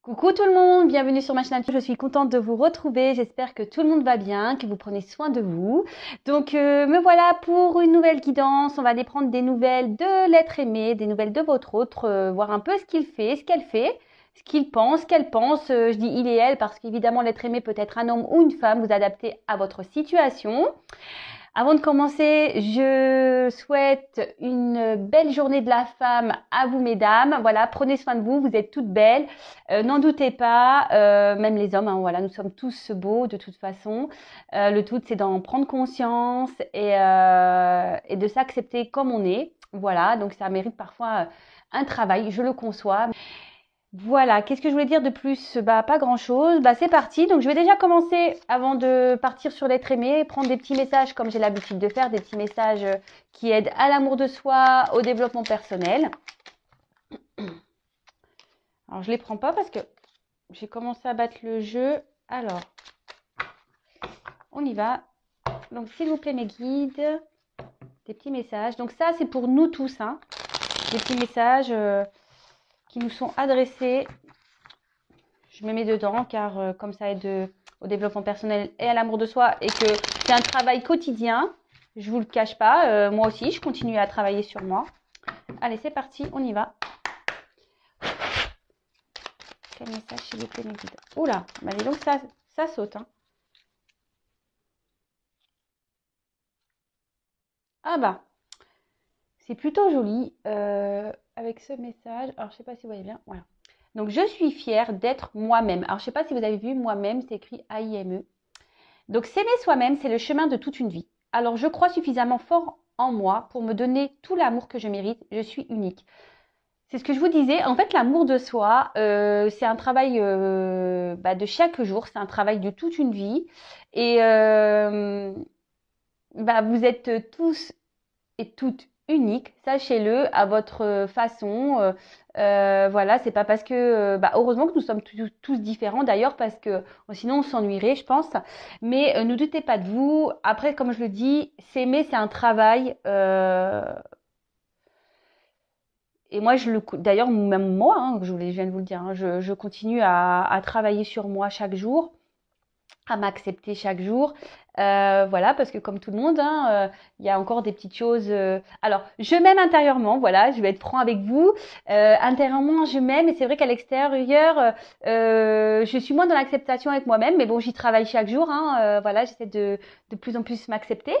Coucou tout le monde, bienvenue sur ma chaîne. Je suis contente de vous retrouver. J'espère que tout le monde va bien, que vous prenez soin de vous. Donc me voilà pour une nouvelle guidance. On va aller prendre des nouvelles de l'être aimé, des nouvelles de votre autre, voir un peu ce qu'il fait, ce qu'elle fait, ce qu'il pense, qu'elle pense. Je dis il et elle parce qu'évidemment l'être aimé peut être un homme ou une femme. Vous adaptez à votre situation. Avant de commencer, je souhaite une belle journée de la femme à vous, mesdames. Voilà, prenez soin de vous, vous êtes toutes belles. N'en doutez pas, même les hommes, hein, voilà, nous sommes tous beaux de toute façon. Le tout, c'est d'en prendre conscience et de s'accepter comme on est. Voilà, donc ça mérite parfois un travail, je le conçois. Voilà, qu'est-ce que je voulais dire de plus? Bah, pas grand-chose. Bah, c'est parti. Donc, je vais déjà commencer avant de partir sur l'être aimé, prendre des petits messages comme j'ai l'habitude de faire, des petits messages qui aident à l'amour de soi, au développement personnel. Alors, je les prends pas parce que j'ai commencé à battre le jeu. Alors, on y va. Donc, s'il vous plaît, mes guides, des petits messages. Donc, ça, c'est pour nous tous, hein. Des petits messages qui nous sont adressés. Je me mets dedans car comme ça aide au développement personnel et à l'amour de soi et que c'est un travail quotidien, je vous le cache pas, moi aussi je continue à travailler sur moi. Allez, c'est parti, on y va. Quel message s'il vous plaît, mes guides? Oula, bah dis donc ça saute, hein. Ah bah, c'est plutôt joli avec ce message. Alors je sais pas si vous voyez bien, voilà. Donc je suis fière d'être moi-même. Alors je sais pas si vous avez vu, moi-même, c'est écrit A-I-M-E. Donc s'aimer soi-même, c'est le chemin de toute une vie. Alors je crois suffisamment fort en moi pour me donner tout l'amour que je mérite. Je suis unique. C'est ce que je vous disais. En fait, l'amour de soi, c'est un travail de chaque jour. C'est un travail de toute une vie. Et vous êtes tous et toutes uniques, sachez-le, à votre façon. Voilà, c'est pas parce que, heureusement que nous sommes tous différents d'ailleurs, parce que sinon on s'ennuierait, je pense. Mais ne doutez pas de vous. Après, comme je le dis, s'aimer, c'est un travail. Et moi, d'ailleurs, même moi, hein, je viens de vous le dire, hein, je continue à travailler sur moi chaque jour, à m'accepter chaque jour. Voilà, parce que comme tout le monde, hein, il y a encore des petites choses. Alors, je m'aime intérieurement, voilà, je vais être franc avec vous. Intérieurement, je m'aime, et c'est vrai qu'à l'extérieur, je suis moins dans l'acceptation avec moi-même, mais bon, j'y travaille chaque jour. Hein, voilà, j'essaie de plus en plus m'accepter.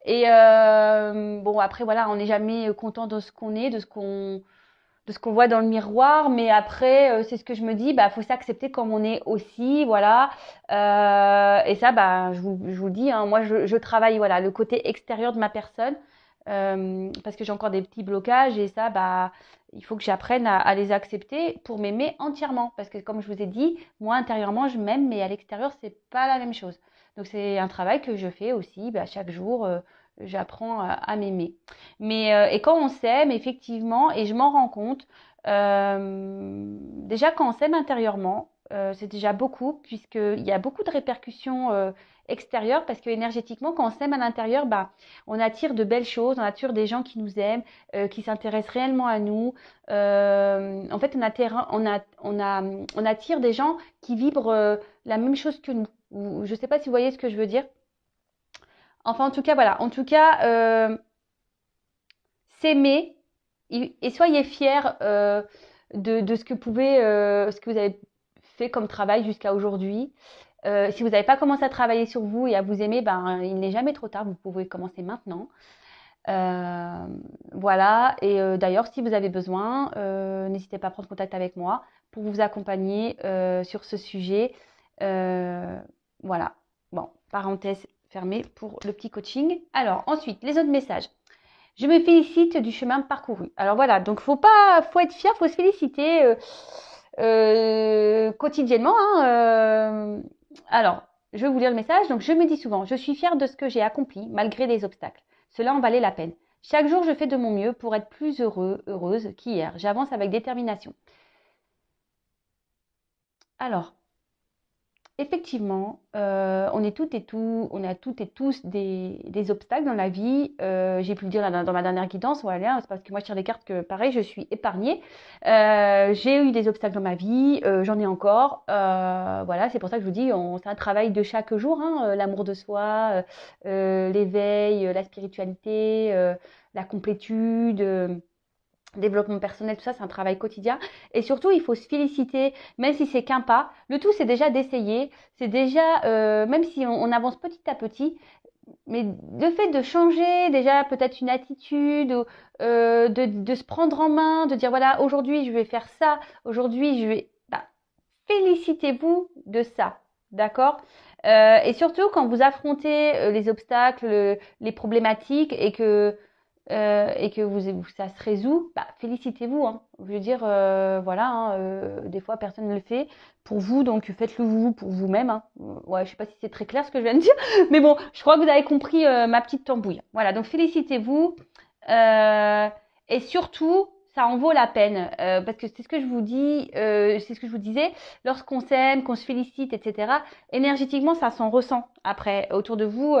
Et bon, après, voilà, on n'est jamais content de ce qu'on est, de ce qu'on voit dans le miroir, mais après c'est ce que je me dis, faut s'accepter comme on est aussi, voilà. Et ça, je vous le dis, hein, moi je travaille, voilà, le côté extérieur de ma personne, parce que j'ai encore des petits blocages, et ça, il faut que j'apprenne à les accepter pour m'aimer entièrement, parce que comme je vous ai dit, moi intérieurement je m'aime, mais à l'extérieur c'est pas la même chose. Donc c'est un travail que je fais aussi, chaque jour. J'apprends à m'aimer. Mais et quand on s'aime, effectivement, et je m'en rends compte, déjà quand on s'aime intérieurement, c'est déjà beaucoup, puisqu'il y a beaucoup de répercussions extérieures, parce que énergétiquement, quand on s'aime à l'intérieur, on attire de belles choses, on attire des gens qui nous aiment, qui s'intéressent réellement à nous. En fait, on attire des gens qui vibrent la même chose que nous. Je ne sais pas si vous voyez ce que je veux dire. Enfin, en tout cas, voilà. En tout cas, s'aimer et soyez fiers de ce que vous avez fait comme travail jusqu'à aujourd'hui. Si vous n'avez pas commencé à travailler sur vous et à vous aimer, il n'est jamais trop tard. Vous pouvez commencer maintenant. Voilà. Et d'ailleurs, si vous avez besoin, n'hésitez pas à prendre contact avec moi pour vous accompagner sur ce sujet. Voilà. Bon, parenthèse fermée pour le petit coaching. Alors, ensuite, les autres messages. Je me félicite du chemin parcouru. Alors voilà, donc faut être fier, faut se féliciter quotidiennement. Hein, alors, je vais vous lire le message. Donc, je me dis souvent, je suis fière de ce que j'ai accompli malgré les obstacles. Cela en valait la peine. Chaque jour, je fais de mon mieux pour être plus heureuse qu'hier. J'avance avec détermination. Alors, effectivement, on est toutes et tous, on a toutes et tous des obstacles dans la vie. J'ai pu le dire dans ma dernière guidance, voilà, c'est parce que moi je tire des cartes que pareil, je suis épargnée. J'ai eu des obstacles dans ma vie, j'en ai encore. Voilà, c'est pour ça que je vous dis, c'est un travail de chaque jour, hein, l'amour de soi, l'éveil, la spiritualité, la complétude. Développement personnel, tout ça, c'est un travail quotidien. Et surtout, il faut se féliciter, même si c'est qu'un pas. Le tout, c'est déjà d'essayer. C'est déjà, même si on avance petit à petit, mais le fait de changer déjà peut-être une attitude, ou, de se prendre en main, de dire voilà, aujourd'hui, je vais faire ça. Aujourd'hui, je vais... Bah, félicitez-vous de ça. D'accord. Et surtout, quand vous affrontez les obstacles, les problématiques et que ça se résout, bah, félicitez-vous. Hein. Je veux dire, voilà, hein, des fois personne ne le fait pour vous, donc faites-le vous pour vous-même. Hein. Ouais, je sais pas si c'est très clair ce que je viens de dire, mais bon, je crois que vous avez compris ma petite tambouille. Voilà, donc félicitez-vous et surtout, ça en vaut la peine parce que c'est ce que je vous dis, c'est ce que je vous disais, lorsqu'on s'aime, qu'on se félicite, etc. Énergétiquement, ça s'en ressent après autour de vous.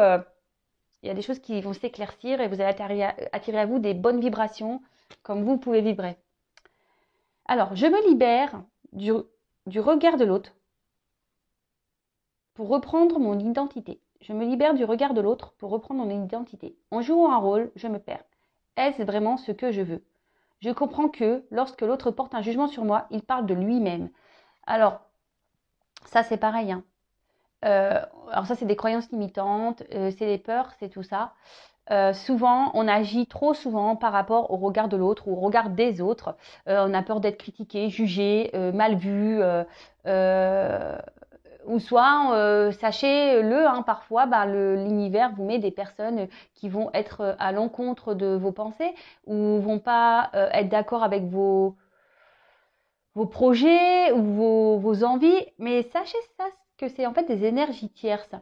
Il y a des choses qui vont s'éclaircir et vous allez attirer à vous des bonnes vibrations comme vous pouvez vibrer. Alors, je me libère du regard de l'autre pour reprendre mon identité. Je me libère du regard de l'autre pour reprendre mon identité. En jouant un rôle, je me perds. Est-ce vraiment ce que je veux? Je comprends que lorsque l'autre porte un jugement sur moi, il parle de lui-même. Alors, ça c'est pareil, hein. Alors ça, c'est des croyances limitantes, c'est les peurs, c'est tout ça. Souvent, on agit trop souvent par rapport au regard de l'autre ou au regard des autres. On a peur d'être critiqué, jugé, mal vu. Ou soit, sachez-le, hein, parfois, bah, l'univers vous met des personnes qui vont être à l'encontre de vos pensées ou vont pas être d'accord avec vos projets ou vos envies. Mais sachez ça, que c'est en fait des énergies tierces.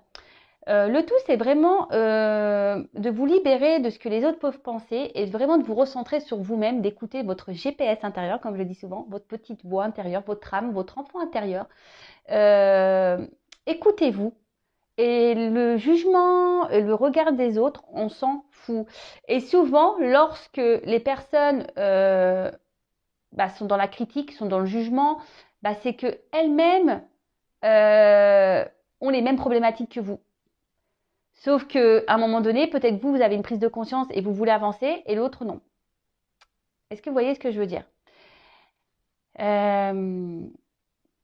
Le tout, c'est vraiment de vous libérer de ce que les autres peuvent penser et vraiment de vous recentrer sur vous-même, d'écouter votre GPS intérieur, comme je le dis souvent, votre petite voix intérieure, votre âme, votre enfant intérieur. Écoutez-vous. Et le jugement, et le regard des autres, on s'en fout. Et souvent, lorsque les personnes bah, sont dans la critique, sont dans le jugement, bah, c'est qu'elles-mêmes ont les mêmes problématiques que vous. Sauf qu'à un moment donné, peut-être vous avez une prise de conscience et vous voulez avancer et l'autre non. Est-ce que vous voyez ce que je veux dire?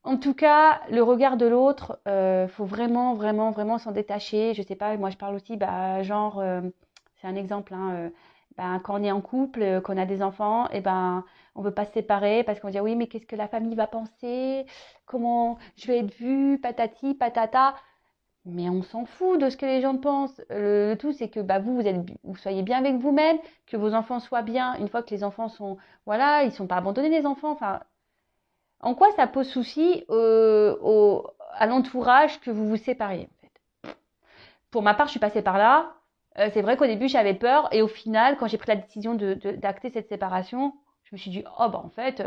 En tout cas, le regard de l'autre, faut vraiment, vraiment, vraiment s'en détacher. Je sais pas, moi je parle aussi, bah, genre, c'est un exemple, hein, ben, quand on est en couple, qu'on a des enfants, et ben, on veut pas se séparer parce qu'on dit oui, mais qu'est-ce que la famille va penser? Comment je vais être vue? Patati, patata. Mais on s'en fout de ce que les gens pensent. Le tout, c'est que bah, vous soyez bien avec vous-même, que vos enfants soient bien. Une fois que les enfants sont, voilà, ils sont pas abandonnés les enfants. Enfin, en quoi ça pose souci à l'entourage que vous vous sépariez en fait. Pour ma part, je suis passée par là. C'est vrai qu'au début, j'avais peur et au final, quand j'ai pris la décision d'acter cette séparation, je me suis dit, oh bah en fait,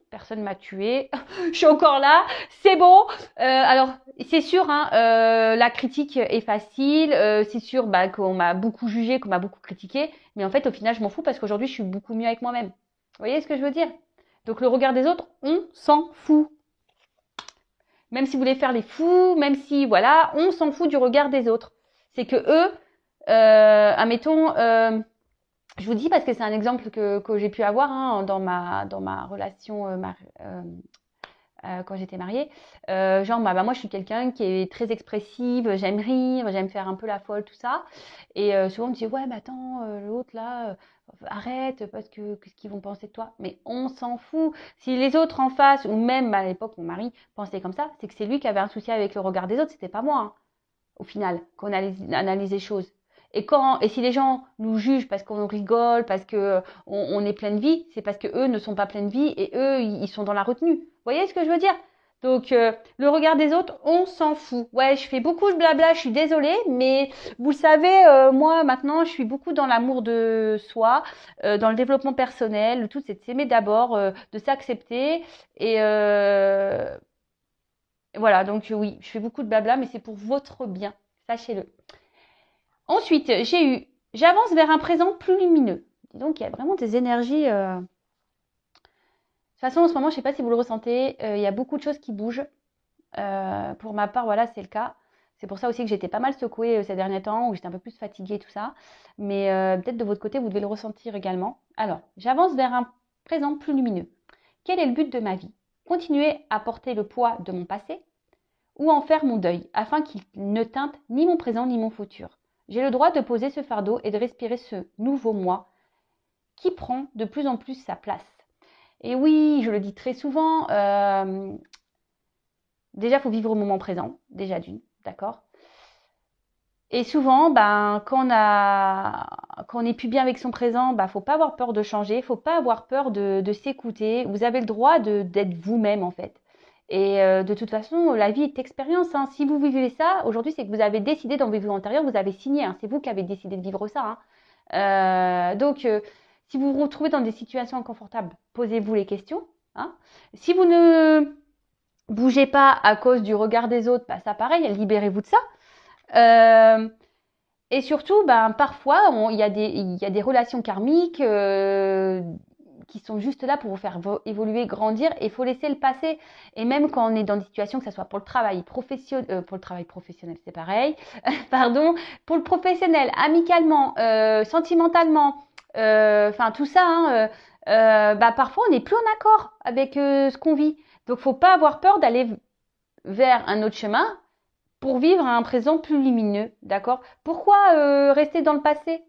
personne m'a tuée, je suis encore là, c'est bon. Alors, c'est sûr, hein, la critique est facile, c'est sûr bah, qu'on m'a beaucoup jugé, qu'on m'a beaucoup critiqué, mais en fait, au final, je m'en fous parce qu'aujourd'hui, je suis beaucoup mieux avec moi-même. Vous voyez ce que je veux dire? Donc, le regard des autres, on s'en fout. Même si vous voulez faire les fous, même si, voilà, on s'en fout du regard des autres. C'est que eux, admettons, je vous dis parce que c'est un exemple que j'ai pu avoir hein, dans ma relation quand j'étais mariée. Genre, bah, moi, je suis quelqu'un qui est très expressive, j'aime rire, j'aime faire un peu la folle, tout ça. Et souvent, on me dit, ouais, mais attends, l'autre là, arrête, parce que qu'est-ce qu'ils vont penser de toi? Mais on s'en fout. Si les autres en face, ou même à l'époque, mon mari pensait comme ça, c'est que c'est lui qui avait un souci avec le regard des autres, c'était pas moi. Hein, au final, qu'on analyse les choses. Et si les gens nous jugent parce qu'on rigole, parce que on est plein de vie, c'est parce que eux ne sont pas pleins de vie et eux ils sont dans la retenue. Vous voyez ce que je veux dire? Donc le regard des autres, on s'en fout. Ouais, je fais beaucoup de blabla, je suis désolée, mais vous le savez, moi maintenant, je suis beaucoup dans l'amour de soi, dans le développement personnel. Le tout, c'est de s'aimer d'abord, de s'accepter et Voilà, donc oui, je fais beaucoup de blabla, mais c'est pour votre bien, sachez-le. Ensuite, j'avance vers un présent plus lumineux. Dis donc, il y a vraiment des énergies. De toute façon, en ce moment, je ne sais pas si vous le ressentez, il y a beaucoup de choses qui bougent. Pour ma part, voilà, c'est le cas. C'est pour ça aussi que j'étais pas mal secouée ces derniers temps, où j'étais un peu plus fatiguée, tout ça. Mais peut-être de votre côté, vous devez le ressentir également. Alors, j'avance vers un présent plus lumineux. Quel est le but de ma vie? Continuer à porter le poids de mon passé ou en faire mon deuil, afin qu'il ne teinte ni mon présent ni mon futur. J'ai le droit de poser ce fardeau et de respirer ce nouveau moi qui prend de plus en plus sa place. Et oui, je le dis très souvent, déjà, il faut vivre au moment présent, déjà d'une, d'accord? Et souvent, quand on n'est plus bien avec son présent, faut pas avoir peur de changer, faut pas avoir peur de s'écouter. Vous avez le droit d'être vous-même, en fait. Et de toute façon, la vie est expérience, hein. Si vous vivez ça, aujourd'hui, c'est que vous avez décidé dans vos vies antérieures, vous avez signé, hein. C'est vous qui avez décidé de vivre ça, hein. Si vous vous retrouvez dans des situations inconfortables, posez-vous les questions, hein. Si vous ne bougez pas à cause du regard des autres, ça pareil, libérez-vous de ça. Et surtout, parfois, il y a des relations karmiques qui sont juste là pour vous faire évoluer, grandir. Et il faut laisser le passé. Et même quand on est dans des situations, que ce soit pour le travail professionnel, c'est pareil. Pardon, pour le professionnel, amicalement, sentimentalement, enfin tout ça. Hein, parfois, on n'est plus en accord avec ce qu'on vit. Donc, faut pas avoir peur d'aller vers un autre chemin pour vivre un présent plus lumineux, d'accord? Pourquoi rester dans le passé?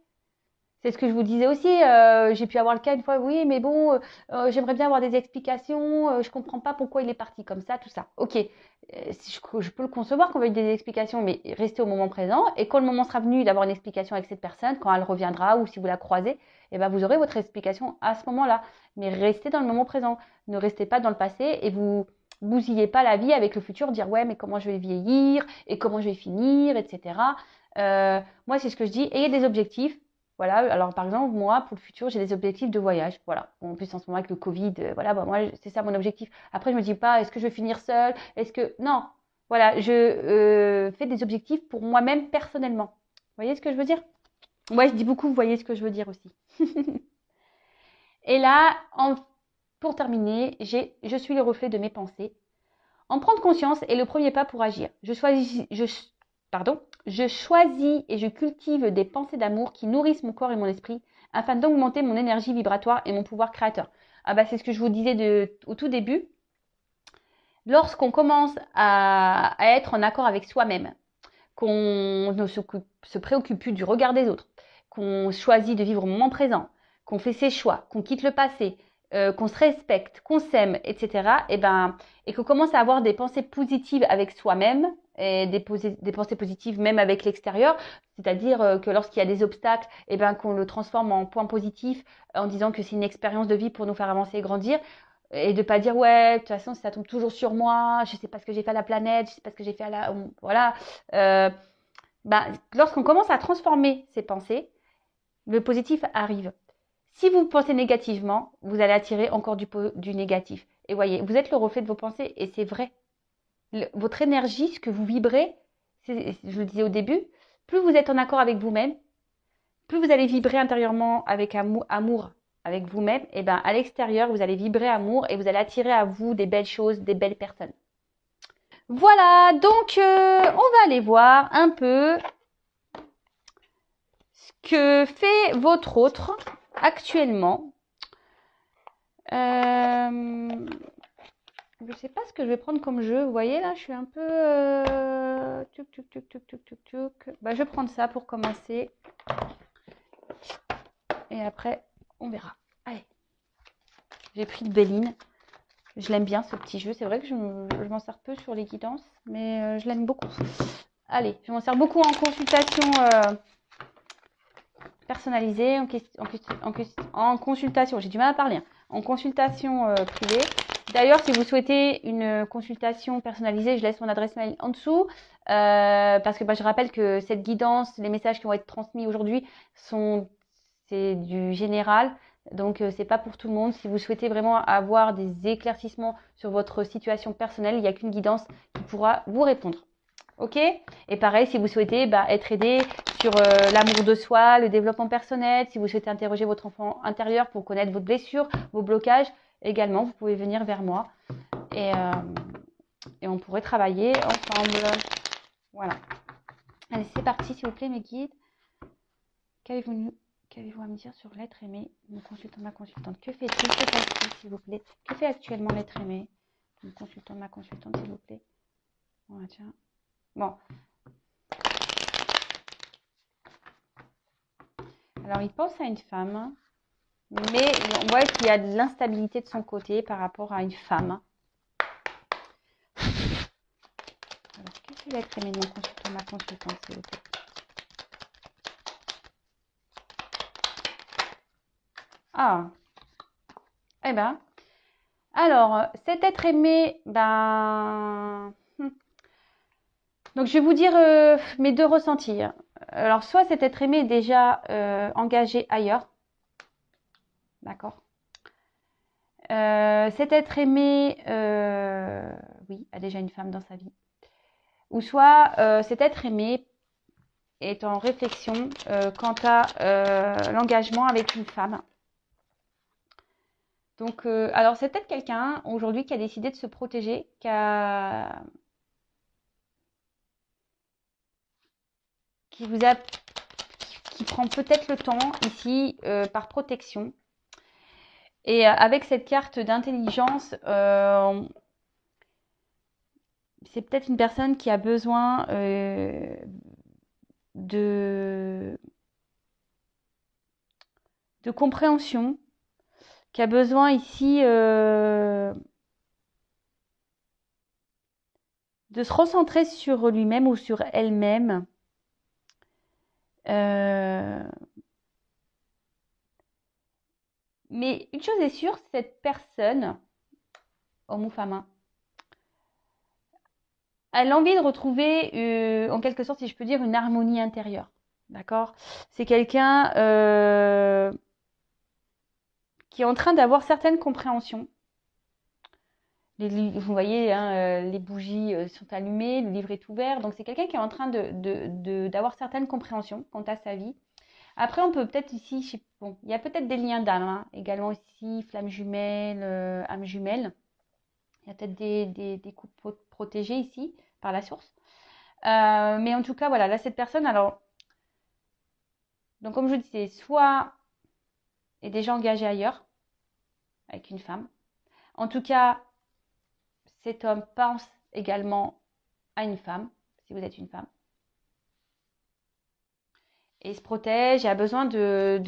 C'est ce que je vous disais aussi. J'ai pu avoir le cas une fois, oui, mais bon, j'aimerais bien avoir des explications. Je comprends pas pourquoi il est parti comme ça, tout ça. Ok, je peux le concevoir qu'on veuille des explications, mais restez au moment présent. Et quand le moment sera venu d'avoir une explication avec cette personne, quand elle reviendra ou si vous la croisez, vous aurez votre explication à ce moment-là. Mais restez dans le moment présent. Ne restez pas dans le passé et vous bousillez pas la vie avec le futur, dire ouais, mais comment je vais vieillir et comment je vais finir, etc. Moi, c'est ce que je dis. Ayez des objectifs. Voilà, alors par exemple, moi, pour le futur, j'ai des objectifs de voyage. Voilà. En plus, en ce moment, avec le Covid, voilà, moi, c'est ça mon objectif. Après, je me dis pas, est-ce que je vais finir seule? Est-ce que. Non. Voilà, je fais des objectifs pour moi-même personnellement. Vous voyez ce que je veux dire? Moi, je dis beaucoup, vous voyez ce que je veux dire aussi. Et là, pour terminer, je suis le reflet de mes pensées. En prendre conscience est le premier pas pour agir. Je choisis et je cultive des pensées d'amour qui nourrissent mon corps et mon esprit afin d'augmenter mon énergie vibratoire et mon pouvoir créateur. C'est ce que je vous disais au tout début. Lorsqu'on commence à être en accord avec soi-même, qu'on ne se préoccupe plus du regard des autres, qu'on choisit de vivre au moment présent, qu'on fait ses choix, qu'on quitte le passé, qu'on se respecte, qu'on s'aime, etc. Et qu'on commence à avoir des pensées positives avec soi-même et des pensées positives même avec l'extérieur, c'est-à-dire que lorsqu'il y a des obstacles, qu'on le transforme en point positif en disant que c'est une expérience de vie pour nous faire avancer et grandir. Et de pas dire ouais de toute façon ça tombe toujours sur moi, je sais pas ce que j'ai fait à la planète, je sais pas ce que j'ai fait à la voilà. euh, Lorsqu'on commence à transformer ses pensées, le positif arrive. Si vous pensez négativement, vous allez attirer encore du négatif. Et voyez, vous êtes le reflet de vos pensées et c'est vrai. Votre énergie, ce que vous vibrez, je le disais au début, plus vous êtes en accord avec vous-même, plus vous allez vibrer intérieurement avec amour avec vous-même, à l'extérieur, vous allez vibrer amour et vous allez attirer à vous des belles choses, des belles personnes. Voilà, donc on va aller voir un peu ce que fait votre autre actuellement. Je ne sais pas ce que je vais prendre comme jeu. Vous voyez là, je suis un peu... je vais prendre ça pour commencer. Et après, on verra. Allez. J'ai pris le Béline. Je l'aime bien ce petit jeu. C'est vrai que je m'en sers peu sur les guidances, mais je l'aime beaucoup. Allez, je m'en sers beaucoup en consultation personnalisée, en consultation. J'ai du mal à parler. Hein, en consultation privée. D'ailleurs, si vous souhaitez une consultation personnalisée, je laisse mon adresse mail en dessous. Parce que je rappelle que cette guidance, les messages qui vont être transmis aujourd'hui, c'est du général. Donc, c'est pas pour tout le monde. Si vous souhaitez vraiment avoir des éclaircissements sur votre situation personnelle, il n'y a qu'une guidance qui pourra vous répondre. Ok? Et pareil, si vous souhaitez être aidé sur l'amour de soi, le développement personnel, si vous souhaitez interroger votre enfant intérieur pour connaître vos blessures, vos blocages, également, vous pouvez venir vers moi et on pourrait travailler ensemble. Voilà. Allez, c'est parti, s'il vous plaît, mes guides. Qu'avez-vous à me dire sur l'être aimé, mon consultant, ma consultante? Que fait-il, que passe-t-il, s'il vous plaît? Que fait actuellement l'être aimé, mon consultant, ma consultante, s'il vous plaît? Bon, tiens. Bon. Alors, il pense à une femme, mais on voit qu'il y a de l'instabilité de son côté par rapport à une femme. Alors, que fait l'être aimé de mon consultant, ma consultante, s'il vous plaît? Ah, eh ben, alors, cet être aimé, donc je vais vous dire mes deux ressentis. Alors, soit cet être aimé est déjà engagé ailleurs, d'accord. Cet être aimé, oui, a déjà une femme dans sa vie. Ou soit cet être aimé est en réflexion quant à l'engagement avec une femme. Donc, alors c'est peut-être quelqu'un aujourd'hui qui a décidé de se protéger, qui prend peut-être le temps ici par protection. Et avec cette carte d'intelligence, c'est peut-être une personne qui a besoin de compréhension, qui a besoin ici de se recentrer sur lui-même ou sur elle-même. Mais une chose est sûre, cette personne, homme ou femme, elle a envie de retrouver, en quelque sorte, si je peux dire, une harmonie intérieure. D'accord? C'est quelqu'un qui est en train d'avoir certaines compréhensions. Vous voyez, hein, les bougies sont allumées, le livre est ouvert. Donc, c'est quelqu'un qui est en train d'avoir certaines compréhensions quant à sa vie. Après, on peut peut-être ici, bon, il y a peut-être des liens d'âme, hein, également ici, flamme jumelle, âme jumelle. Il y a peut-être des couples protégés ici, par la source. Mais en tout cas, voilà, là, cette personne, alors, donc comme je vous disais, soit est déjà engagée ailleurs, avec une femme. En tout cas, cet homme pense également à une femme, si vous êtes une femme. Et il se protège, il a besoin de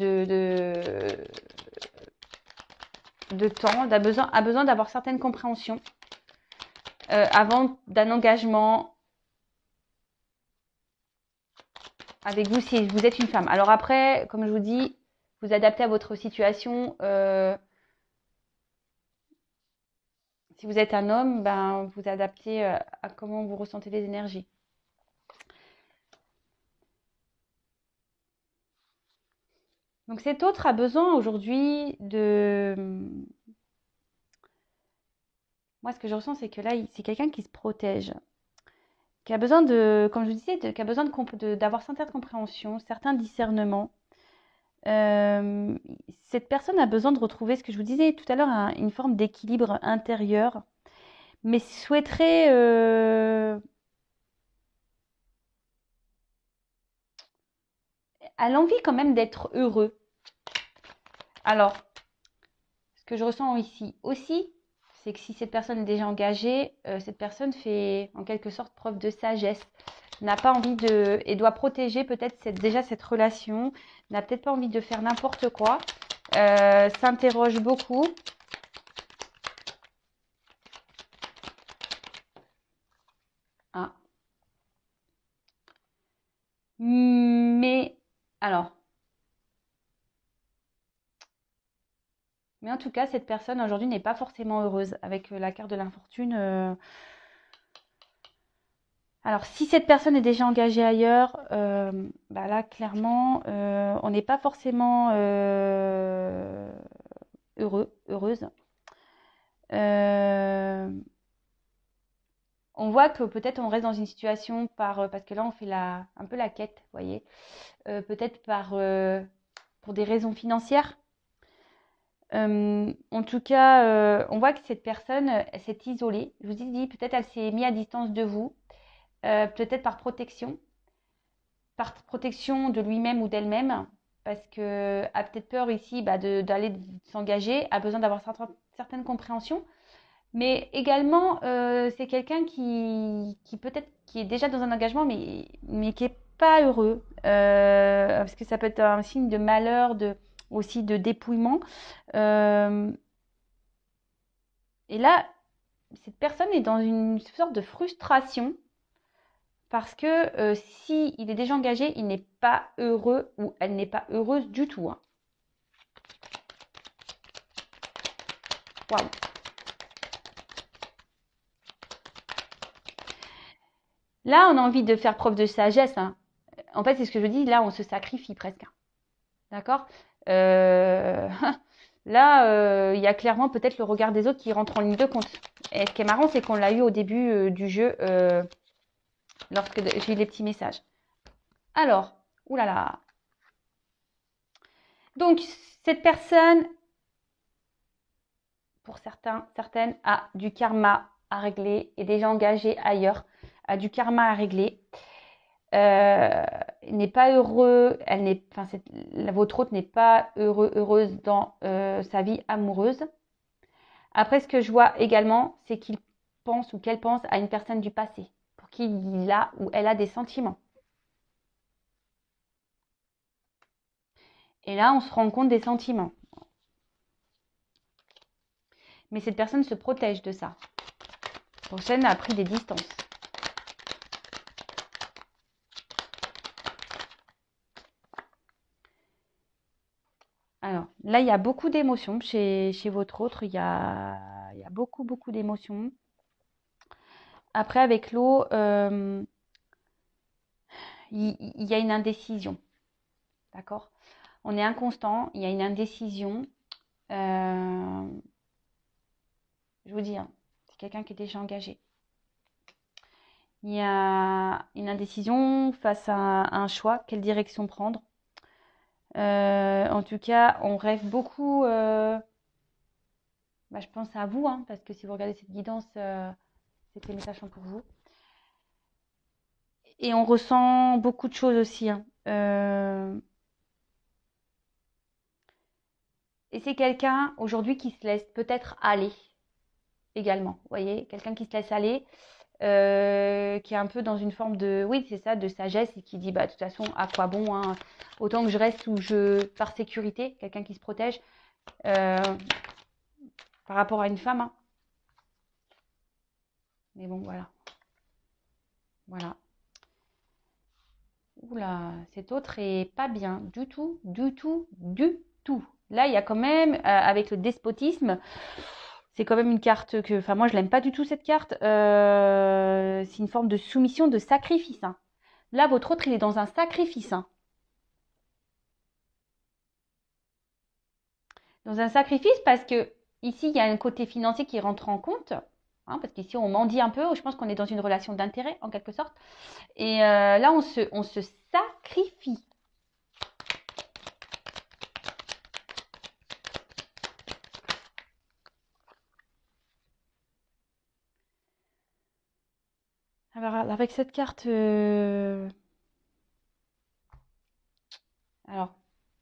temps, a besoin d'avoir certaines compréhensions avant d'un engagement avec vous si vous êtes une femme. Alors après, comme je vous dis, vous adaptez à votre situation. Si vous êtes un homme, vous adaptez à comment vous ressentez les énergies. Donc cet autre a besoin aujourd'hui de... Moi, ce que je ressens, c'est que là, c'est quelqu'un qui se protège, qui a besoin de, comme je vous disais, qui a besoin d'avoir certaines compréhensions, certains discernements. Cette personne a besoin de retrouver, ce que je vous disais tout à l'heure, une forme d'équilibre intérieur, mais souhaiterait a l'envie quand même d'être heureux. Alors, ce que je ressens ici aussi, c'est que si cette personne est déjà engagée, cette personne fait en quelque sorte preuve de sagesse, n'a pas envie et doit protéger peut-être déjà cette relation, n'a peut-être pas envie de faire n'importe quoi, s'interroge beaucoup. Ah. Mais, alors, mais en tout cas, cette personne aujourd'hui n'est pas forcément heureuse avec la carte de l'infortune. Alors, si cette personne est déjà engagée ailleurs, là, clairement, on n'est pas forcément heureuse. On on voit que peut-être on reste dans une situation parce que là on fait un peu la quête, vous voyez, peut-être pour des raisons financières. En tout cas, on voit que cette personne s'est isolée. Je vous dis, peut-être elle s'est mise à distance de vous, peut-être par protection de lui-même ou d'elle-même, parce que a peut-être peur ici d'aller s'engager, a besoin d'avoir certaines compréhensions. Mais également, c'est quelqu'un qui peut-être qui est déjà dans un engagement, mais qui n'est pas heureux, parce que ça peut être un signe de malheur, aussi de dépouillement. Euh, et là, cette personne est dans une sorte de frustration parce que si il est déjà engagé, il n'est pas heureux ou elle n'est pas heureuse du tout. Hein. Waouh. Là, on a envie de faire preuve de sagesse. Hein. En fait, c'est ce que je dis. Là, on se sacrifie presque. D'accord Là, il y a clairement peut-être le regard des autres qui rentre en ligne de compte. Et ce qui est marrant, c'est qu'on l'a eu au début du jeu lorsque j'ai eu les petits messages. Alors, oulala. Donc, cette personne, pour certaines, a du karma à régler, est déjà engagée ailleurs, a du karma à régler. N'est pas heureux, votre autre n'est pas heureuse dans sa vie amoureuse. Après, ce que je vois également, c'est qu'il pense ou qu'elle pense à une personne du passé pour qui il a ou elle a des sentiments. Et là, on se rend compte des sentiments. Mais cette personne se protège de ça. La prochaine a pris des distances. Alors, là, il y a beaucoup d'émotions chez votre autre. Il y a beaucoup, beaucoup d'émotions. Après, avec l'eau, il y a une indécision. D'accord? On est inconstant, il y a une indécision. Je vous dis, hein, c'est quelqu'un qui est déjà engagé. Il y a une indécision face à un choix, quelle direction prendre. En tout cas, on rêve beaucoup. Je pense à vous, hein, parce que si vous regardez cette guidance, c'est que les messages sont pour vous. Et on ressent beaucoup de choses aussi. Hein. Et c'est quelqu'un aujourd'hui qui se laisse peut-être aller également. Vous voyez, quelqu'un qui se laisse aller, qui est un peu dans une forme de, oui, c'est ça, de sagesse et qui dit, de toute façon, à quoi bon, hein, autant que je reste par sécurité, quelqu'un qui se protège par rapport à une femme. Hein. Mais bon, voilà. Voilà. Oula, cet autre est pas bien du tout, du tout, du tout. Là, il y a quand même, avec le despotisme, c'est quand même une carte que, moi, je l'aime pas du tout cette carte. C'est une forme de soumission, de sacrifice. Hein. Là, votre autre, il est dans un sacrifice. Hein. Dans un sacrifice parce que ici, il y a un côté financier qui rentre en compte. Hein, parce qu'ici, on mendie un peu. Je pense qu'on est dans une relation d'intérêt, en quelque sorte. Et là, on se sacrifie. Alors, avec cette carte... Alors,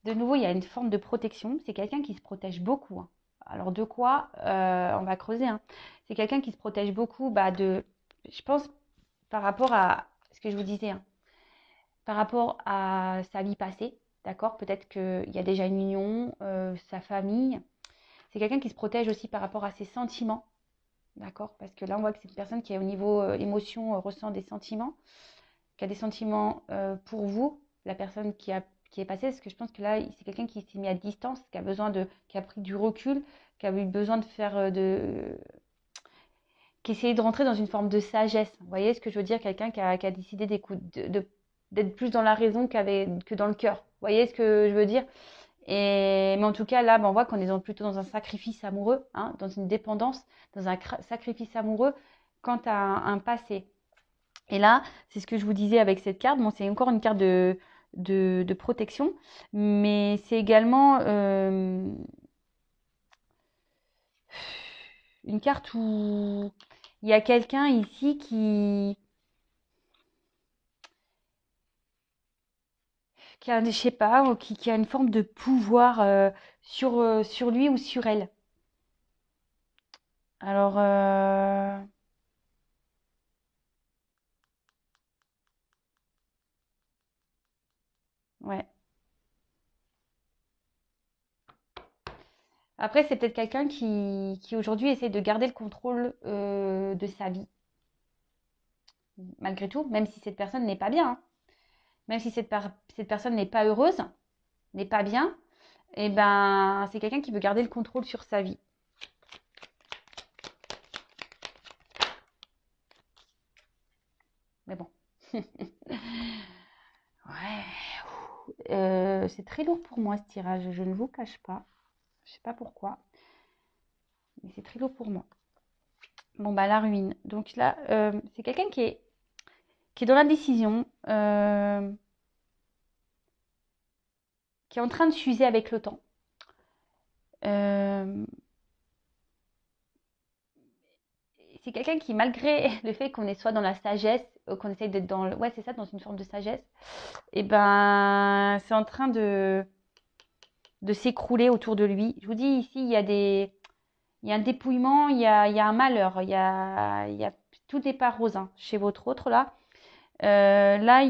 de nouveau, il y a une forme de protection. C'est quelqu'un qui se protège beaucoup. Hein. Alors, de quoi on va creuser. Hein. C'est quelqu'un qui se protège beaucoup je pense, par rapport à ce que je vous disais, hein, par rapport à sa vie passée. D'accord? Peut-être qu'il y a déjà une union, sa famille. C'est quelqu'un qui se protège aussi par rapport à ses sentiments. D'accord? Parce que là, on voit que c'est une personne qui, au niveau émotion, ressent des sentiments, qui a des sentiments pour vous, la personne qui est passée. Parce que je pense que là, c'est quelqu'un qui s'est mis à distance, qui a pris du recul, qui a eu besoin de faire qui essayait de rentrer dans une forme de sagesse. Vous voyez ce que je veux dire? Quelqu'un qui a décidé d'être plus dans la raison que dans le cœur. Vous voyez ce que je veux dire? Mais en tout cas, là, on voit qu'on est plutôt dans un sacrifice amoureux, hein, dans une dépendance, dans un sacrifice amoureux, quant à un passé. Et là, c'est ce que je vous disais avec cette carte. Bon, c'est encore une carte de protection, mais c'est également une carte où il y a quelqu'un ici qui a, je sais pas, ou qui a une forme de pouvoir sur lui ou sur elle. Alors, ouais. Après, c'est peut-être quelqu'un qui aujourd'hui essaie de garder le contrôle de sa vie, malgré tout, même si cette personne n'est pas bien, hein. Même si cette personne n'est pas heureuse, n'est pas bien, et ben c'est quelqu'un qui veut garder le contrôle sur sa vie. Mais bon. Ouais. C'est très lourd pour moi ce tirage, je ne vous cache pas. Je sais pas pourquoi, mais c'est très lourd pour moi. Bon bah la ruine. Donc là, c'est quelqu'un qui est dans la décision, qui est en train de s'user avec le temps. Euh, c'est quelqu'un qui, malgré le fait qu'on est soit dans la sagesse, qu'on essaye d'être dans ouais, c'est ça, dans une forme de sagesse, et ben, c'est en train de s'écrouler autour de lui. Je vous dis, ici, il y a un dépouillement, il y a un malheur, tout n'est pas rose, hein, chez votre autre, là. Là,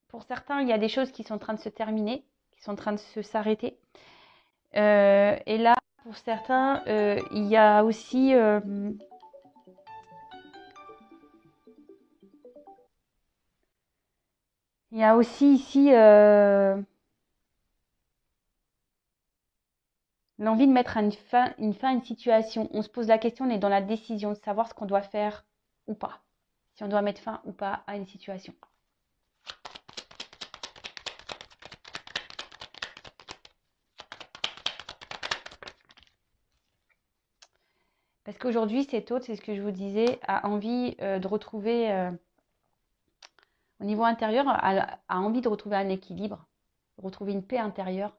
pour certains, il y a des choses qui sont en train de se terminer, qui sont en train de s'arrêter. Et là, pour certains, il y a aussi ici l'envie de mettre une fin à une situation. On se pose la question, on est dans la décision de savoir ce qu'on doit faire ou pas. Si on doit mettre fin ou pas à une situation. Parce qu'aujourd'hui, cet autre, c'est ce que je vous disais, a envie de retrouver, au niveau intérieur, a envie de retrouver un équilibre, retrouver une paix intérieure.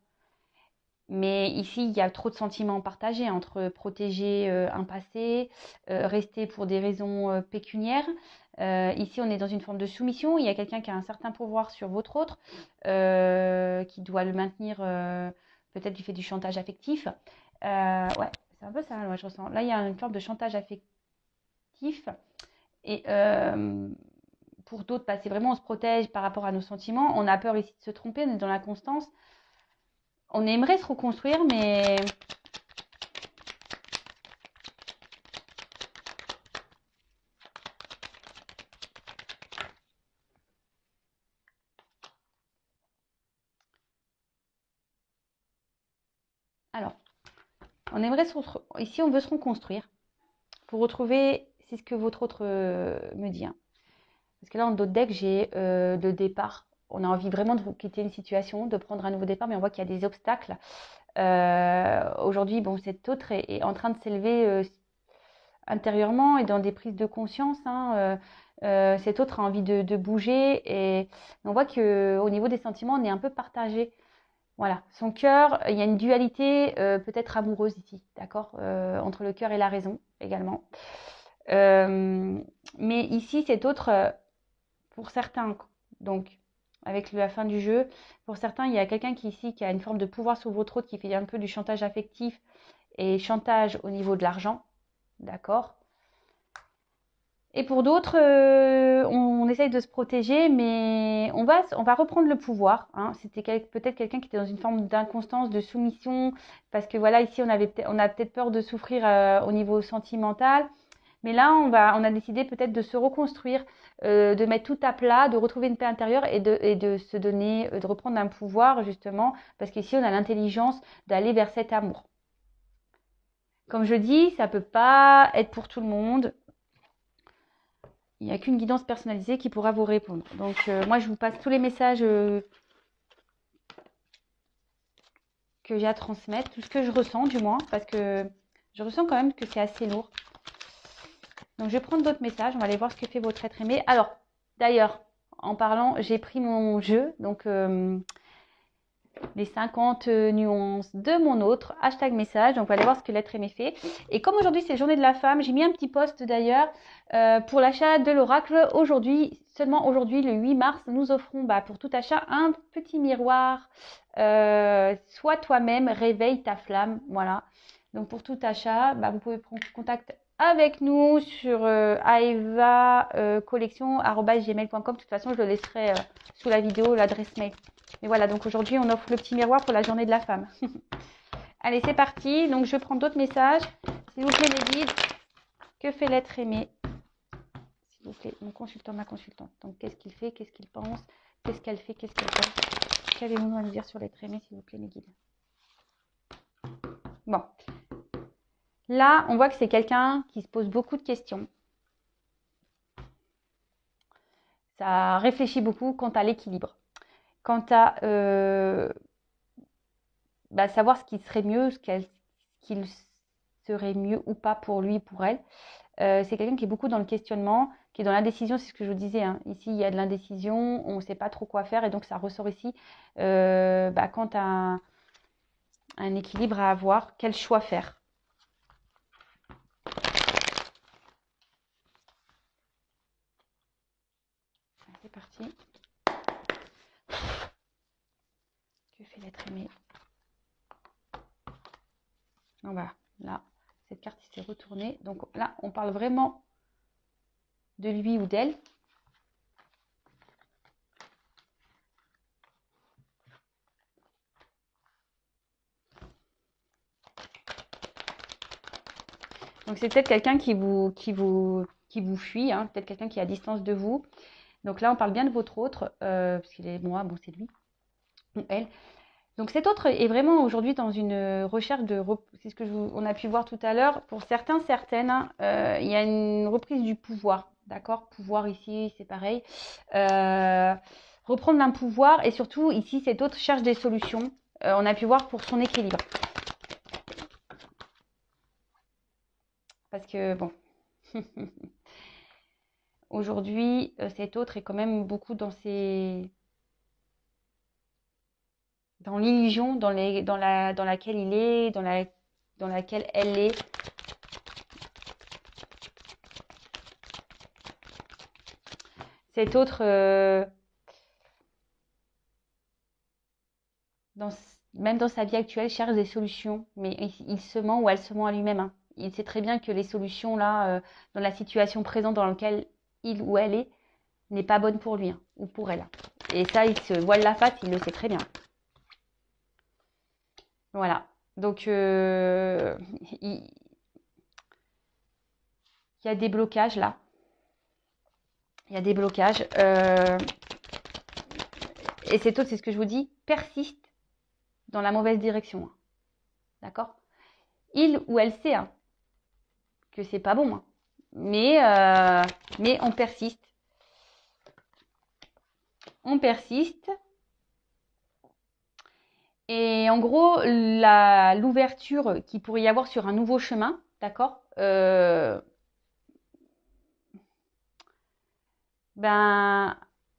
Mais ici, il y a trop de sentiments partagés entre protéger un passé, rester pour des raisons pécuniaires. Ici, on est dans une forme de soumission. Il y a quelqu'un qui a un certain pouvoir sur votre autre, qui doit le maintenir, peut-être du fait du chantage affectif. Ouais, c'est un peu ça, moi, je ressens. Là, il y a une forme de chantage affectif. Et pour d'autres, bah, c'est vraiment on se protège par rapport à nos sentiments. On a peur ici de se tromper, on est dans la constance. On aimerait se reconstruire, mais alors, on aimerait ici, on veut se reconstruire pour retrouver, c'est ce que votre autre me dit, hein. Parce que là, dans d'autres decks, j'ai le départ. On a envie vraiment de quitter une situation, de prendre un nouveau départ, mais on voit qu'il y a des obstacles. Aujourd'hui, bon, cet autre est en train de s'élever intérieurement et dans des prises de conscience, hein. Cet autre a envie de bouger et on voit qu'au niveau des sentiments, on est un peu partagé. Voilà, son cœur, il y a une dualité peut-être amoureuse ici, d'accord, entre le cœur et la raison également. Euh, mais ici, cet autre, pour certains, donc avec la fin du jeu, pour certains, il y a quelqu'un qui a une forme de pouvoir sur votre autre, qui fait un peu du chantage affectif et chantage au niveau de l'argent, d'accord. Et pour d'autres, on essaye de se protéger, mais on va reprendre le pouvoir, hein. C'était peut-être quelqu'un qui était dans une forme d'inconstance, de soumission, parce que voilà, ici, on a peut-être peur de souffrir au niveau sentimental. Mais là, on a décidé peut-être de se reconstruire, de mettre tout à plat, de retrouver une paix intérieure et de se donner, de reprendre un pouvoir, justement, parce qu'ici, on a l'intelligence d'aller vers cet amour. Comme je dis, ça peut pas être pour tout le monde. Il n'y a qu'une guidance personnalisée qui pourra vous répondre. Donc, moi, je vous passe tous les messages que j'ai à transmettre, tout ce que je ressens du moins, parce que je ressens quand même que c'est assez lourd. Donc je vais prendre d'autres messages, on va aller voir ce que fait votre être aimé. Alors, d'ailleurs, en parlant, j'ai pris mon jeu, donc les 50 nuances de mon autre, hashtag message, donc on va aller voir ce que l'être aimé fait. Et comme aujourd'hui c'est journée de la femme, j'ai mis un petit post d'ailleurs pour l'achat de l'oracle. Aujourd'hui, seulement aujourd'hui, le 8 mars, nous offrons pour tout achat un petit miroir. Sois toi-même, réveille ta flamme, voilà. Donc pour tout achat, vous pouvez prendre contact avec nous sur aevacollection@gmail.com. De toute façon, je le laisserai sous la vidéo, l'adresse mail. Mais voilà, donc aujourd'hui, on offre le petit miroir pour la journée de la femme. Allez, c'est parti. Donc, je prends d'autres messages. S'il vous plaît, mes guides, que fait l'être aimé? S'il vous plaît, mon consultant, ma consultante. Donc, qu'est-ce qu'il fait? Qu'est-ce qu'il pense? Qu'est-ce qu'elle fait? Qu'est-ce qu'elle pense? Qu'avez-vous à nous dire sur l'être aimé, s'il vous plaît, mes guides? Bon. Là, on voit que c'est quelqu'un qui se pose beaucoup de questions. Ça réfléchit beaucoup quant à l'équilibre. Quant à savoir ce qui serait mieux, qu'il serait mieux ou pas pour lui, pour elle. C'est quelqu'un qui est beaucoup dans le questionnement, qui est dans l'indécision, c'est ce que je vous disais. Hein. Ici, il y a de l'indécision, on ne sait pas trop quoi faire, et donc ça ressort ici quant à un équilibre à avoir, quel choix faire. C'est parti. Que fait l'être aimé? On va là, cette carte s'est retournée. Donc là, on parle vraiment de lui ou d'elle. Donc c'est peut-être quelqu'un qui vous fuit, hein, peut-être quelqu'un qui est à distance de vous. Donc là, on parle bien de votre autre, parce qu'il est moi, bon, c'est lui ou elle. Donc cet autre est vraiment aujourd'hui dans une recherche de, c'est ce que on a pu voir tout à l'heure. Pour certains, certaines, il y a une reprise du pouvoir, d'accord? Pouvoir ici, c'est pareil. Reprendre un pouvoir et surtout ici, cet autre cherche des solutions. On a pu voir pour son équilibre. Parce que bon, aujourd'hui, cet autre est quand même beaucoup dans l'illusion dans laquelle il est, dans laquelle elle est. Cet autre, même dans sa vie actuelle, cherche des solutions, mais il se ment ou elle se ment à lui-même. Hein. Il sait très bien que les solutions, là, dans la situation présente dans laquelle il ou elle est, n'est pas bonne pour lui hein, ou pour elle. Et ça, il se voile la face, il le sait très bien. Voilà. Donc, il y a des blocages là. Il y a des blocages. Et cet autre, c'est ce que je vous dis, persiste dans la mauvaise direction. Hein. D'accord? Il ou elle sait hein, que c'est pas bon. Hein. Mais on persiste. On persiste. Et en gros, l'ouverture qu'il pourrait y avoir sur un nouveau chemin, d'accord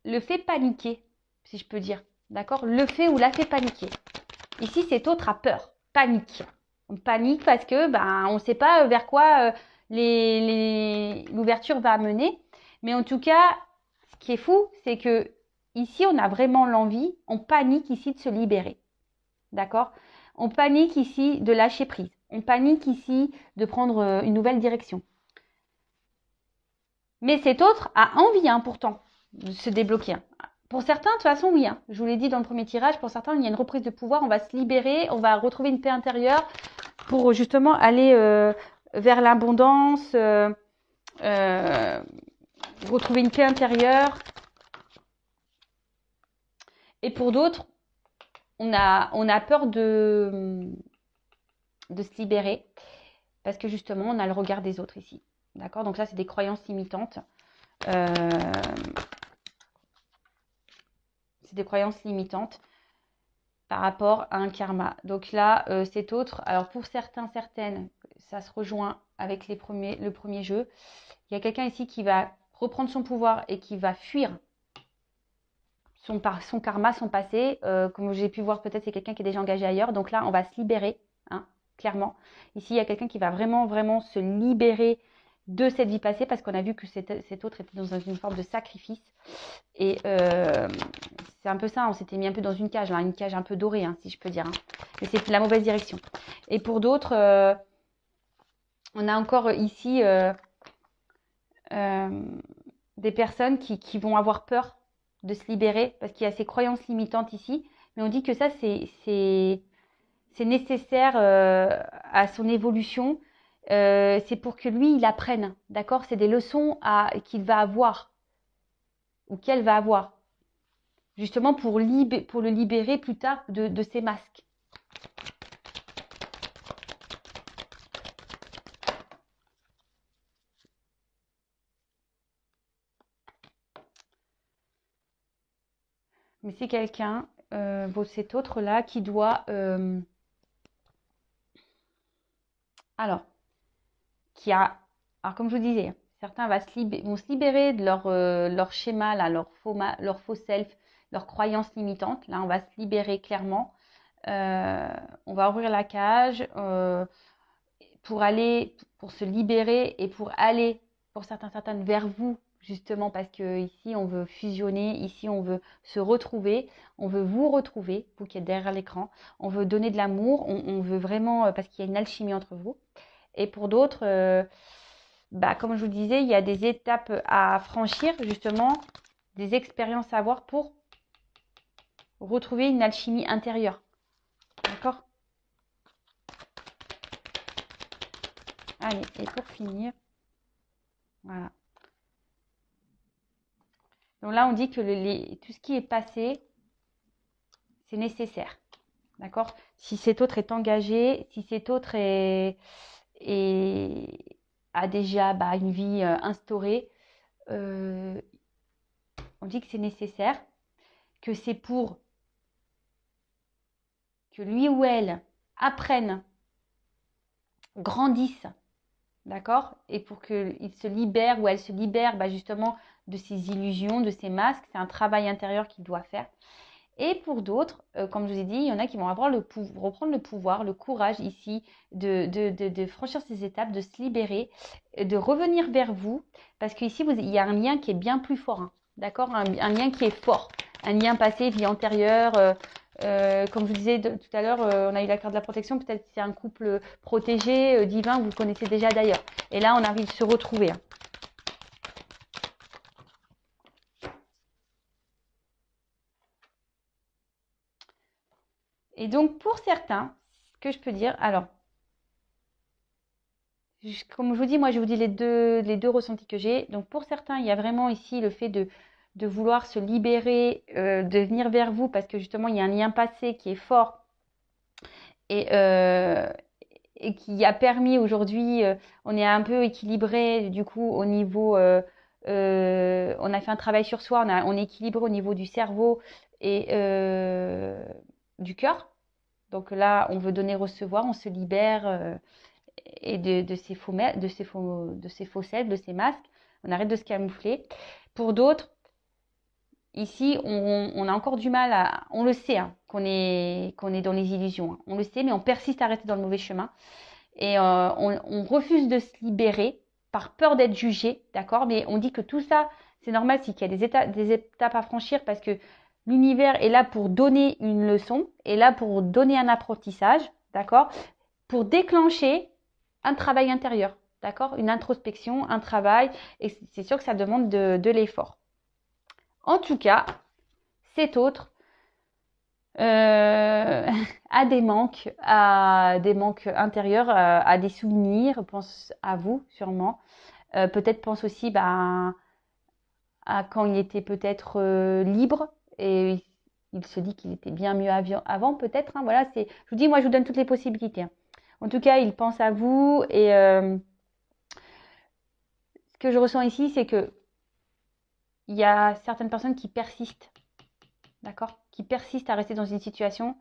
le fait paniquer, si je peux dire, d'accord? Le fait ou la fait paniquer. Ici, cet autre a peur, panique. On panique parce que on ne sait pas vers quoi l'ouverture va mener. Mais en tout cas, ce qui est fou, c'est que ici, on a vraiment l'envie, on panique ici de se libérer. D'accord? On panique ici de lâcher prise. On panique ici de prendre une nouvelle direction. Mais cet autre a envie, hein, pourtant, de se débloquer. Pour certains, de toute façon, oui. Hein. Je vous l'ai dit dans le premier tirage, pour certains, il y a une reprise de pouvoir. On va se libérer, on va retrouver une paix intérieure pour justement aller vers l'abondance, retrouver une paix intérieure. Et pour d'autres, on a peur de se libérer parce que justement, on a le regard des autres ici. D'accord? Donc ça, c'est des croyances limitantes. C'est des croyances limitantes. par rapport à un karma. Donc là, cet autre, alors pour certains, certaines, ça se rejoint avec le premier jeu. Il y a quelqu'un ici qui va reprendre son pouvoir et qui va fuir son karma, son passé. Comme j'ai pu voir, peut-être c'est quelqu'un qui est déjà engagé ailleurs. Donc là, on va se libérer, hein, clairement. Ici, il y a quelqu'un qui va vraiment, vraiment se libérer de cette vie passée parce qu'on a vu que cet autre était dans une forme de sacrifice. Et c'est un peu ça, on s'était mis un peu dans une cage, là, une cage un peu dorée, hein, si je peux dire. Hein. Mais c'est la mauvaise direction. Et pour d'autres, on a encore ici des personnes qui vont avoir peur de se libérer parce qu'il y a ces croyances limitantes ici. Mais on dit que ça, c'est nécessaire à son évolution. C'est pour que lui, il apprenne. D'accord? C'est des leçons qu'il va avoir ou qu'elle va avoir. Justement pour le libérer plus tard de ses masques. Mais c'est quelqu'un, cet autre-là, qui doit... alors, comme je vous disais, certains vont se libérer de leur schéma, là, leur faux self, leurs croyances limitantes. Là, on va se libérer clairement. On va ouvrir la cage pour se libérer et pour aller, pour certaines, vers vous, justement, parce que ici, on veut fusionner, ici, on veut se retrouver, on veut vous retrouver, vous qui êtes derrière l'écran, on veut donner de l'amour, on veut vraiment, parce qu'il y a une alchimie entre vous. Et pour d'autres, comme je vous disais, il y a des étapes à franchir, justement, des expériences à avoir pour retrouver une alchimie intérieure. D'accord? Allez, et pour finir, voilà. Donc là, on dit que tout ce qui est passé, c'est nécessaire. D'accord? Si cet autre est engagé, si cet autre a déjà une vie instaurée, on dit que c'est nécessaire, que c'est pour que lui ou elle apprenne, grandisse, d'accord? Et pour qu'il se libère ou elle se libère justement de ses illusions, de ses masques. C'est un travail intérieur qu'il doit faire. Et pour d'autres, comme je vous ai dit, il y en a qui vont reprendre le pouvoir, le courage ici de franchir ces étapes, de se libérer, de revenir vers vous. Parce qu'ici, il y a un lien qui est bien plus fort. Hein, d'accord? Un lien qui est fort. Un lien passé, vie antérieure. Comme je vous disais tout à l'heure, on a eu la carte de la protection. Peut-être c'est un couple protégé, divin, que vous connaissez déjà d'ailleurs. Et là, on a envie de se retrouver. Hein. Et donc, pour certains, ce que je peux dire, alors, comme je vous dis, moi, je vous dis les deux ressentis que j'ai. Donc, pour certains, il y a vraiment ici le fait de vouloir se libérer, de venir vers vous, parce que justement, il y a un lien passé qui est fort et qui a permis aujourd'hui, on est un peu équilibré, du coup, au niveau, on a fait un travail sur soi, on est équilibré au niveau du cerveau et du cœur. Donc là, on veut donner, recevoir, on se libère et de ces faux selfs, de ces masques. On arrête de se camoufler. Pour d'autres, ici, on a encore du mal à... On le sait, hein, qu'on est dans les illusions. Hein. On le sait, mais on persiste à rester dans le mauvais chemin. Et on refuse de se libérer par peur d'être jugé, d'accord? Mais on dit que tout ça, c'est normal, c'est qu'il y a des étapes à franchir parce que l'univers est là pour donner une leçon, est là pour donner un apprentissage, d'accord? Pour déclencher un travail intérieur, d'accord? Une introspection, un travail, et c'est sûr que ça demande de l'effort. En tout cas, cet autre a des manques intérieurs, à des souvenirs, pense à vous sûrement. Peut-être pense aussi à quand il était peut-être libre et il se dit qu'il était bien mieux avant peut-être. Hein, voilà, je vous dis, moi je vous donne toutes les possibilités. Hein. En tout cas, il pense à vous et ce que je ressens ici, c'est que il y a certaines personnes qui persistent, d'accord, qui persistent à rester dans une situation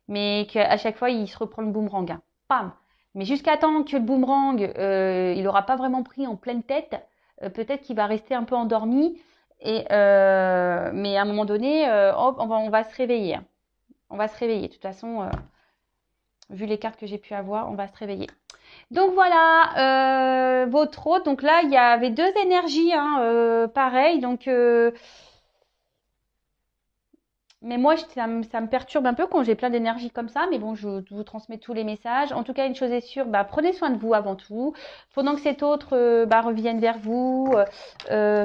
mais qu'à chaque fois, il se reprend le boomerang. Hein. Pam. Mais jusqu'à temps que le boomerang, il n'aura pas vraiment pris en pleine tête, peut-être qu'il va rester un peu endormi. Mais à un moment donné, hop, on va se réveiller. Hein. On va se réveiller. De toute façon, vu les cartes que j'ai pu avoir, on va se réveiller. Donc voilà, votre hôte. Donc là, il y avait deux énergies, hein, pareil. Donc mais moi, ça me perturbe un peu quand j'ai plein d'énergie comme ça. Mais bon, je vous transmets tous les messages. En tout cas, une chose est sûre, bah, prenez soin de vous avant tout. Pendant que cet autre bah, revienne vers vous,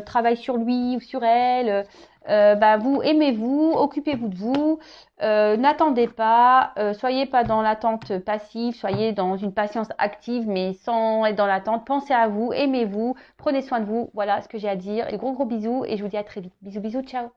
travaille sur lui ou sur elle. Bah, vous aimez-vous, occupez-vous de vous. N'attendez pas, soyez pas dans l'attente passive, soyez dans une patience active, mais sans être dans l'attente. Pensez à vous, aimez-vous, prenez soin de vous. Voilà ce que j'ai à dire. Et gros bisous et je vous dis à très vite. Bisous, bisous, ciao.